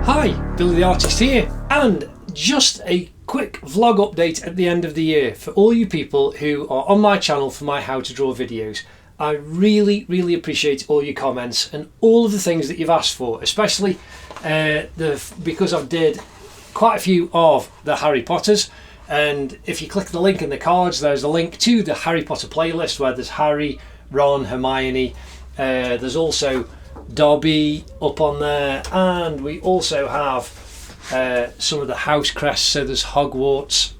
Hi, Billy the Artist here, and just a quick vlog update at the end of the year for all you people who are on my channel for my how to draw videos. I really appreciate all your comments and all of the things that you've asked for, especially because I've did quite a few of the Harry Potters, and if you click the link in the cards, there's a link to the Harry Potter playlist where there's Harry, Ron, Hermione, there's also Dobby up on there, and we also have some of the house crests. So there's Hogwarts,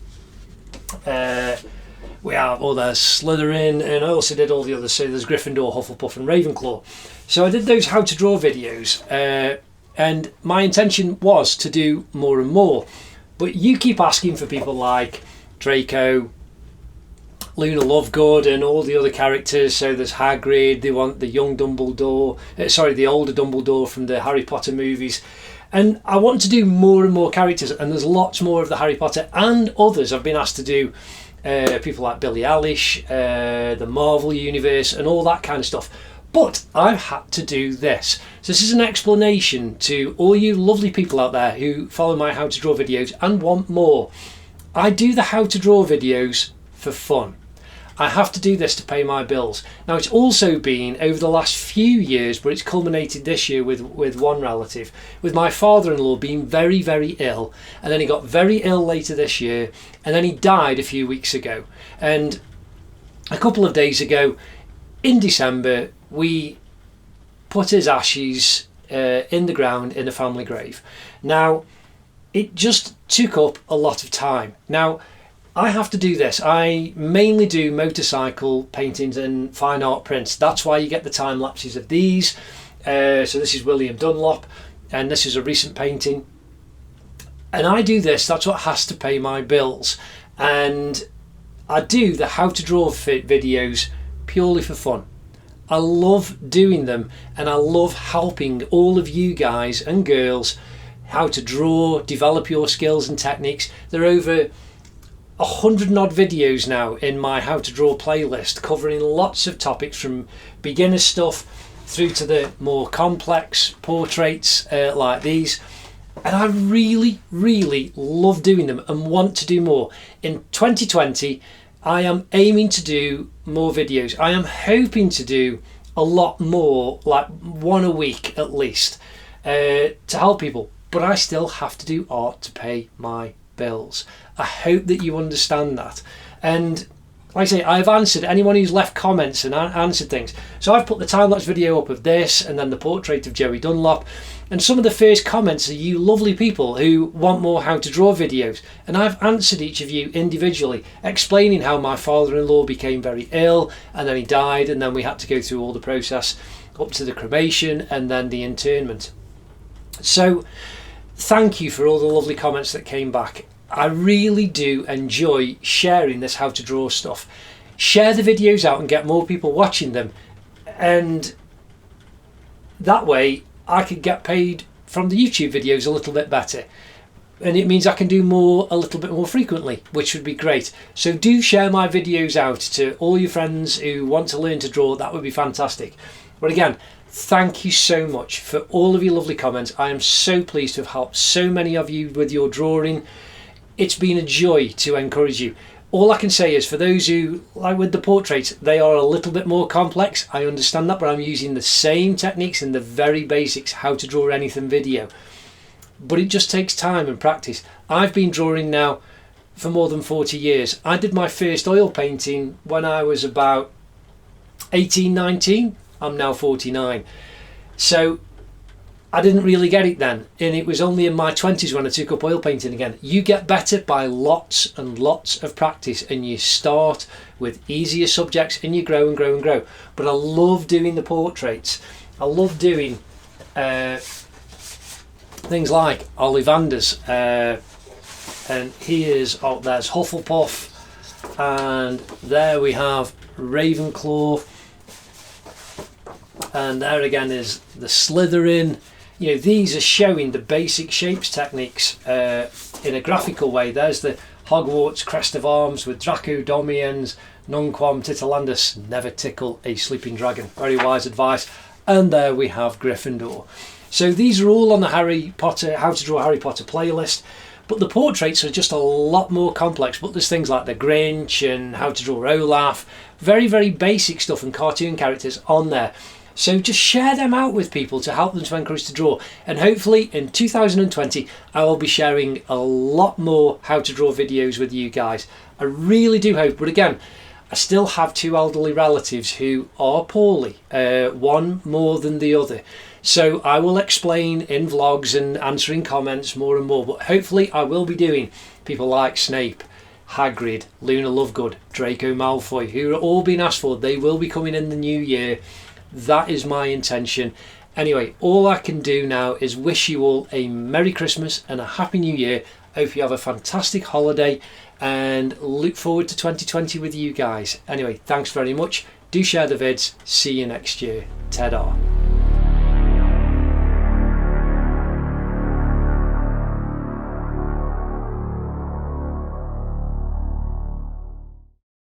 we have there's Slytherin, and I also did all the others. So there's Gryffindor, Hufflepuff and Ravenclaw. So I did those how to draw videos, and my intention was to do more and more, but you keep asking for people like Draco, Luna Lovegood and all the other characters. So there's Hagrid, they want the young Dumbledore, the older Dumbledore from the Harry Potter movies, and I want to do more and more characters, and there's lots more of the Harry Potter and others. I've been asked to do people like Billie Eilish, the Marvel universe and all that kind of stuff, but I've had to do this. So this is an explanation to all you lovely people out there who follow my how to draw videos and want more. I do the how to draw videos for fun. I have to do this to pay my bills. Now, it's also been over the last few years, but it's culminated this year with one relative, with my father-in-law being very ill, and then he got very ill later this year, and then he died a few weeks ago. And a couple of days ago in December, we put his ashes in the ground in a family grave. Now, it just took up a lot of time. Now, I have to do this. I mainly do motorcycle paintings and fine art prints. That's why you get the time lapses of these. So this is William Dunlop, and this is a recent painting. And I do this, that's what has to pay my bills. And I do the how to draw videos purely for fun. I love doing them, and I love helping all of you guys and girls how to draw, develop your skills and techniques. There are over 100 and odd videos now in my how to draw playlist, covering lots of topics from beginner stuff through to the more complex portraits like these, and I really love doing them and want to do more. In 2020 I am aiming to do more videos. I am hoping to do a lot more, like one a week at least, to help people, but I still have to do art to pay my bills. I hope that you understand that. And like I say, I've answered anyone who's left comments and answered things. So I've put the time-lapse video up of this, and then the portrait of Joey Dunlop, and some of the first comments are you lovely people who want more how to draw videos, and I've answered each of you individually, explaining how my father-in-law became very ill, and then he died, and then we had to go through all the process up to the cremation and then the interment. So thank you for all the lovely comments that came back. I really do enjoy sharing this how to draw stuff. Share the videos out and get more people watching them, and that way I could get paid from the YouTube videos a little bit better, and it means I can do more a little bit more frequently, which would be great. So do share my videos out to all your friends who want to learn to draw. That would be fantastic. But again, thank you so much for all of your lovely comments. I am so pleased to have helped so many of you with your drawing. It's been a joy to encourage you. All I can say is, for those who, like with the portraits, they are a little bit more complex. I understand that, but I'm using the same techniques and the very basics how to draw anything video. But it just takes time and practice. I've been drawing now for more than 40 years. I did my first oil painting when I was about 18, 19. I'm now 49. So I didn't really get it then, and it was only in my 20s when I took up oil painting again. You get better by lots and lots of practice, and you start with easier subjects and you grow and grow and grow. But I love doing the portraits. I love doing things like Ollivanders, and there's Hufflepuff, and there we have Ravenclaw, and there again is the Slytherin. You know, these are showing the basic shapes techniques in a graphical way. There's the Hogwarts crest of arms with Draco Domiens, Nunquam Titilandus, never tickle a sleeping dragon. Very wise advice. And there we have Gryffindor. So these are all on the Harry Potter, How to Draw Harry Potter playlist. But the portraits are just a lot more complex. But there's things like the Grinch and How to Draw Olaf. Very, very basic stuff and cartoon characters on there. So just share them out with people to help them to encourage to draw. And hopefully in 2020, I will be sharing a lot more how to draw videos with you guys. I really do hope. But again, I still have 2 elderly relatives who are poorly, one more than the other. So I will explain in vlogs and answering comments more and more. But hopefully I will be doing people like Snape, Hagrid, Luna Lovegood, Draco Malfoy, who are all being asked for. They will be coming in the new year. That is my intention. Anyway, all I can do now is wish you all a Merry Christmas and a Happy New Year. Hope you have a fantastic holiday and look forward to 2020 with you guys. Anyway, thanks very much. Do share the vids. See you next year. Ta-da.